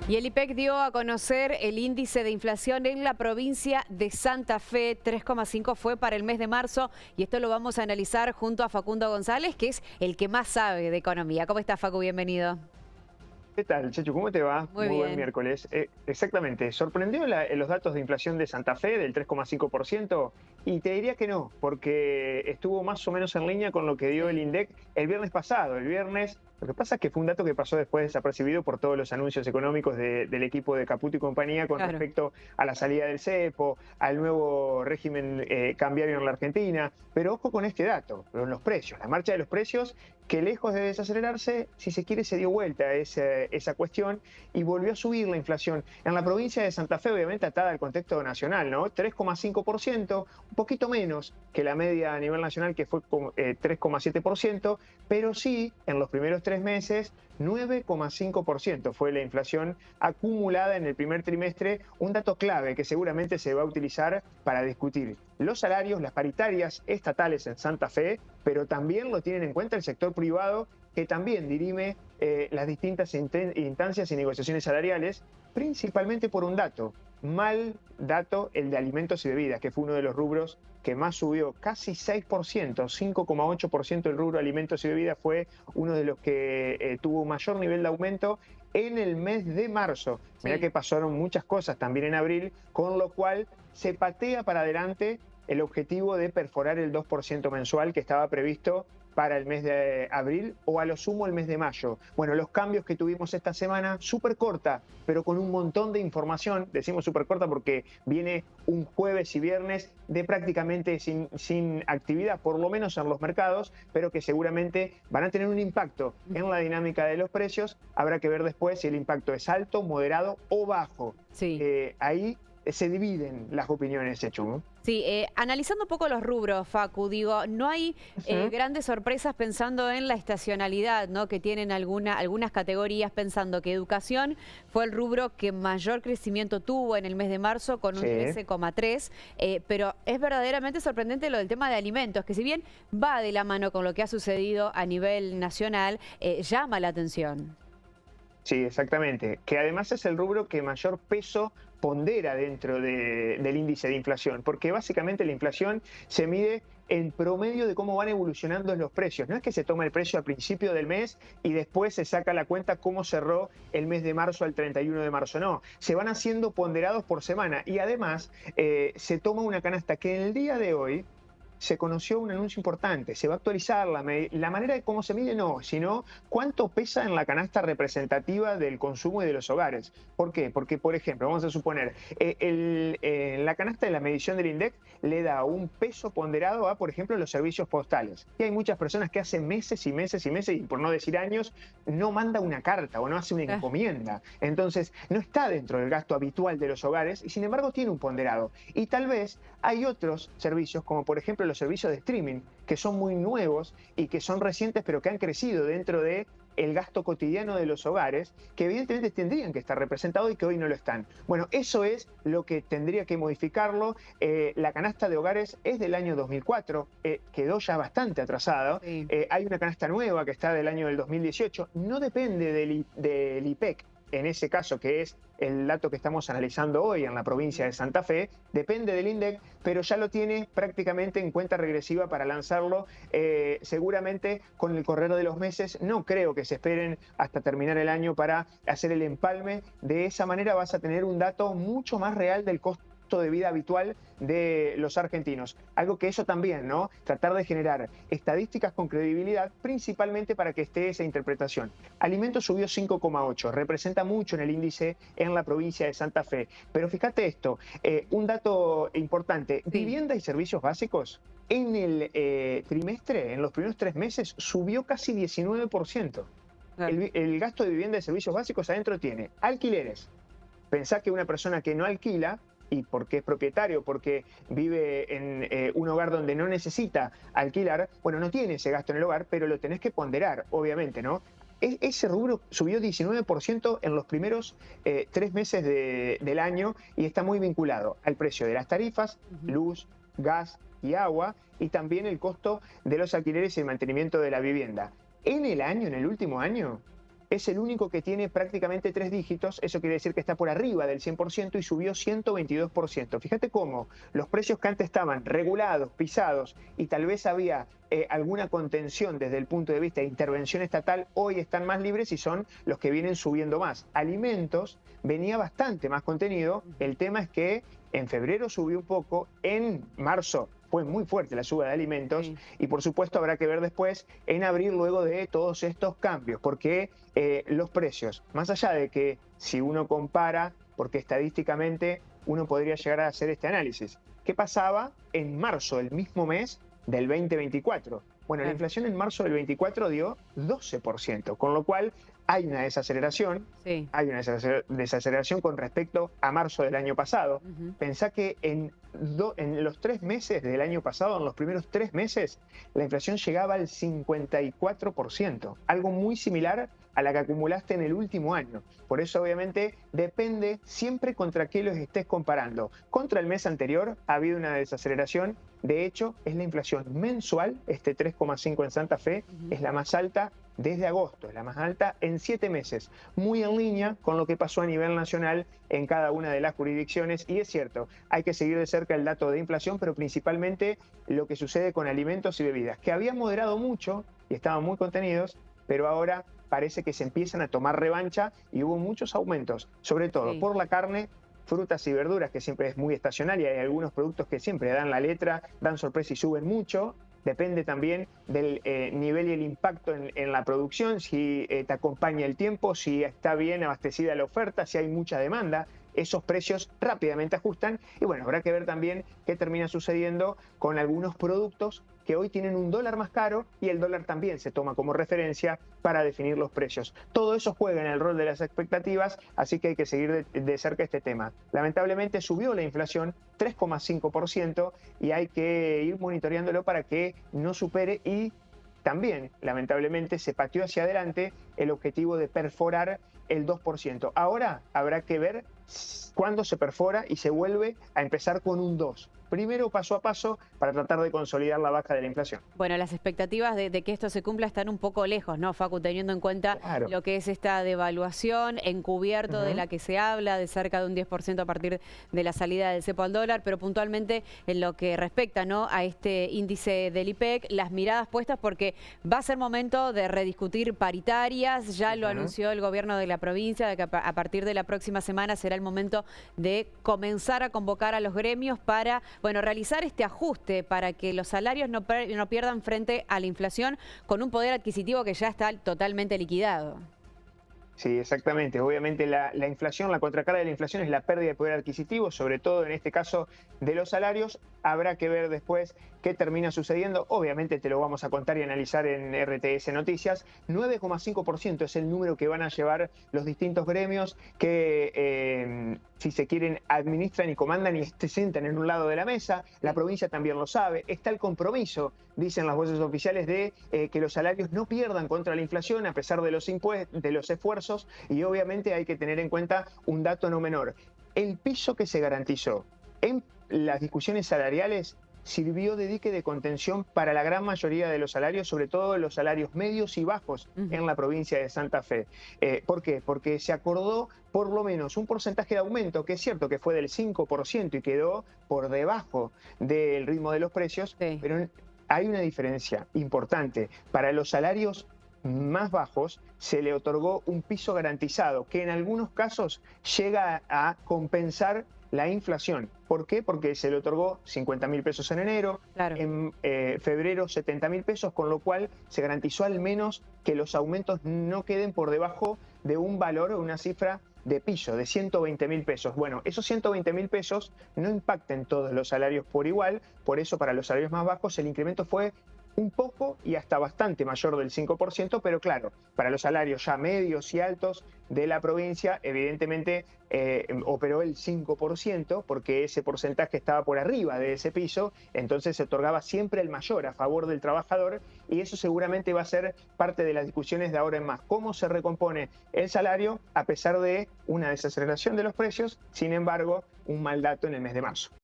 Y el IPEC dio a conocer el índice de inflación en la provincia de Santa Fe. 3,5 fue para el mes de marzo y esto lo vamos a analizar junto a Facundo González, que es el que más sabe de economía. ¿Cómo estás, Facu? Bienvenido. ¿Qué tal, Chechu? ¿Cómo te va? Muy Muy buen bien. miércoles. Exactamente. ¿Sorprendió los datos de inflación de Santa Fe del 3,5%? Y te diría que no, porque estuvo más o menos en línea con lo que dio el Sí, INDEC el viernes pasado. El viernes, lo que pasa es que fue un dato que pasó después desapercibido por todos los anuncios económicos del equipo de Caputo y compañía con claro. respecto a la salida del cepo, al nuevo régimen cambiario en la Argentina. Pero ojo con este dato, con los precios, la marcha de los precios, que lejos de desacelerarse, si se quiere, se dio vuelta a esa cuestión y volvió a subir la inflación. En la provincia de Santa Fe, obviamente atada al contexto nacional, ¿no? 3,5%, un poquito menos que la media a nivel nacional, que fue 3,7%, pero sí, en los primeros 3 meses, 9,5% fue la inflación acumulada en el primer trimestre, un dato clave que seguramente se va a utilizar para discutir los salarios, las paritarias estatales en Santa Fe, pero también lo tienen en cuenta el sector privado, que también dirime las distintas instancias y negociaciones salariales, principalmente por un dato, mal dato, el de alimentos y bebidas, que fue uno de los rubros que más subió, casi 6%, 5,8% el rubro alimentos y bebidas fue uno de los que tuvo un mayor nivel de aumento en el mes de marzo. Mirá Sí. que pasaron muchas cosas también en abril, con lo cual se patea para adelante el objetivo de perforar el 2% mensual que estaba previsto para el mes de abril o a lo sumo el mes de mayo. Bueno, los cambios que tuvimos esta semana, súper corta, pero con un montón de información. Decimos súper corta porque viene un jueves y viernes de prácticamente sin actividad, por lo menos en los mercados, pero que seguramente van a tener un impacto en la dinámica de los precios. Habrá que ver después si el impacto es alto, moderado o bajo. Sí. Ahí se dividen las opiniones, Chechu, ¿no? Sí, analizando un poco los rubros, Facu, digo, no hay Ujú. grandes sorpresas pensando en la estacionalidad, ¿no? Que tienen algunas categorías, pensando que educación fue el rubro que mayor crecimiento tuvo en el mes de marzo con un Sí. 13,3, pero es verdaderamente sorprendente lo del tema de alimentos, que si bien va de la mano con lo que ha sucedido a nivel nacional, llama la atención. Sí, exactamente. Que además es el rubro que mayor peso pondera dentro del índice de inflación, porque básicamente la inflación se mide en promedio de cómo van evolucionando los precios. No es que se toma el precio al principio del mes y después se saca la cuenta cómo cerró el mes de marzo al 31 de marzo. No, se van haciendo ponderados por semana y además se toma una canasta que en el día de hoy se conoció un anuncio importante, se va a actualizar la manera de cómo se mide, no, sino cuánto pesa en la canasta representativa del consumo y de los hogares. ¿Por qué? Porque, por ejemplo, vamos a suponer, la canasta de la medición del INDEC le da un peso ponderado a, por ejemplo, los servicios postales. Y hay muchas personas que hacen meses y meses y meses, y por no decir años, no manda una carta o no hace una Ah, encomienda. Entonces, no está dentro del gasto habitual de los hogares y, sin embargo, tiene un ponderado. Y tal vez hay otros servicios, como por ejemplo los servicios de streaming, que son muy nuevos y que son recientes, pero que han crecido dentro de el gasto cotidiano de los hogares, que evidentemente tendrían que estar representados y que hoy no lo están. Bueno, eso es lo que tendría que modificarlo. La canasta de hogares es del año 2004, quedó ya bastante atrasada. sí. Hay una canasta nueva que está del año del 2018, no depende del IPEC, en ese caso, que es el dato que estamos analizando hoy en la provincia de Santa Fe, depende del INDEC, pero ya lo tiene prácticamente en cuenta regresiva para lanzarlo seguramente con el correr de los meses. No creo que se esperen hasta terminar el año para hacer el empalme. De esa manera vas a tener un dato mucho más real del costo de vida habitual de los argentinos. Algo que eso también, ¿no? Tratar de generar estadísticas con credibilidad, principalmente para que esté esa interpretación. Alimentos subió 5,8, representa mucho en el índice en la provincia de Santa Fe. Pero fíjate esto, un dato importante, Sí, vivienda y servicios básicos en el trimestre, en los primeros 3 meses, subió casi 19%. claro. El gasto de vivienda y servicios básicos adentro tiene alquileres. Pensá que una persona que no alquila, y porque es propietario, porque vive en un hogar donde no necesita alquilar, bueno, no tiene ese gasto en el hogar, pero lo tenés que ponderar, obviamente, ¿no? Ese rubro subió 19% en los primeros 3 meses del año y está muy vinculado al precio de las tarifas, Ujú. luz, gas y agua, y también el costo de los alquileres y el mantenimiento de la vivienda. En el último año, es el único que tiene prácticamente 3 dígitos, eso quiere decir que está por arriba del 100% y subió 122%. Fíjate cómo los precios que antes estaban regulados, pisados y tal vez había alguna contención desde el punto de vista de intervención estatal, hoy están más libres y son los que vienen subiendo más. Alimentos venía bastante más contenido, el tema es que en febrero subió un poco, en marzo fue muy fuerte la suba de alimentos y por supuesto habrá que ver después en abril luego de todos estos cambios, porque los precios, más allá de que si uno compara, porque estadísticamente uno podría llegar a hacer este análisis, ¿qué pasaba en marzo, el mismo mes del 2024? Bueno, la inflación en marzo del 24 dio 12%, con lo cual hay una desaceleración, hay una desaceleración con respecto a marzo del año pasado. Pensá que en los 3 meses del año pasado, en los primeros 3 meses, la inflación llegaba al 54%, algo muy similar a la que acumulaste en el último año. Por eso, obviamente, depende siempre contra qué los estés comparando. Contra el mes anterior ha habido una desaceleración. De hecho, es la inflación mensual, este 3,5 en Santa Fe, es la más alta desde agosto, es la más alta en 7 meses, muy en línea con lo que pasó a nivel nacional en cada una de las jurisdicciones. Y es cierto, hay que seguir de cerca el dato de inflación, pero principalmente lo que sucede con alimentos y bebidas, que habían moderado mucho y estaban muy contenidos, pero ahora parece que se empiezan a tomar revancha y hubo muchos aumentos, sobre todo por la carne, frutas y verduras, que siempre es muy estacional, y hay algunos productos que siempre dan la letra, dan sorpresa y suben mucho. Depende también del nivel y el impacto en la producción, si te acompaña el tiempo, si está bien abastecida la oferta, si hay mucha demanda. Esos precios rápidamente ajustan y bueno, habrá que ver también qué termina sucediendo con algunos productos que hoy tienen un dólar más caro y el dólar también se toma como referencia para definir los precios. Todo eso juega en el rol de las expectativas, así que hay que seguir de cerca este tema. Lamentablemente subió la inflación 3,5% y hay que ir monitoreándolo para que no supere y también, lamentablemente, se pateó hacia adelante el objetivo de perforar el 2%. Ahora habrá que ver cuándo se perfora y se vuelve a empezar con un 2%. Primero paso a paso para tratar de consolidar la baja de la inflación. Bueno, las expectativas de que esto se cumpla están un poco lejos, ¿no, Facu? Teniendo en cuenta lo que es esta devaluación encubierto de la que se habla, de cerca de un 10% a partir de la salida del cepo al dólar, pero puntualmente en lo que respecta, ¿no?, a este índice del IPEC, las miradas puestas porque va a ser momento de rediscutir paritarias, ya lo anunció el gobierno de la provincia, de que a partir de la próxima semana será el momento de comenzar a convocar a los gremios para realizar este ajuste para que los salarios no pierdan frente a la inflación con un poder adquisitivo que ya está totalmente liquidado. Sí, exactamente. Obviamente la inflación, la contracara de la inflación es la pérdida de poder adquisitivo, sobre todo en este caso de los salarios. Habrá que ver después qué termina sucediendo. Obviamente te lo vamos a contar y analizar en RTS Noticias. 9,5% es el número que van a llevar los distintos gremios que, si se quieren, administran y comandan y se sientan en un lado de la mesa. La provincia también lo sabe. Está el compromiso, dicen las voces oficiales, de que los salarios no pierdan contra la inflación a pesar de los esfuerzos. Y obviamente hay que tener en cuenta un dato no menor. El piso que se garantizó en las discusiones salariales sirvió de dique de contención para la gran mayoría de los salarios, sobre todo los salarios medios y bajos en la provincia de Santa Fe. ¿Por qué? Porque se acordó por lo menos un porcentaje de aumento, que es cierto que fue del 5% y quedó por debajo del ritmo de los precios, pero hay una diferencia importante. Para los salarios más bajos se le otorgó un piso garantizado que en algunos casos llega a compensar la inflación. ¿Por qué? Porque se le otorgó 50.000 pesos en enero, en febrero 70.000 pesos, con lo cual se garantizó al menos que los aumentos no queden por debajo de un valor o una cifra de piso de 120.000 pesos. Bueno, esos 120.000 pesos no impactan todos los salarios por igual, por eso para los salarios más bajos el incremento fue un poco y hasta bastante mayor del 5%, pero claro, para los salarios ya medios y altos de la provincia, evidentemente operó el 5%, porque ese porcentaje estaba por arriba de ese piso, entonces se otorgaba siempre el mayor a favor del trabajador, y eso seguramente va a ser parte de las discusiones de ahora en más. ¿Cómo se recompone el salario a pesar de una desaceleración de los precios? Sin embargo, un mal dato en el mes de marzo.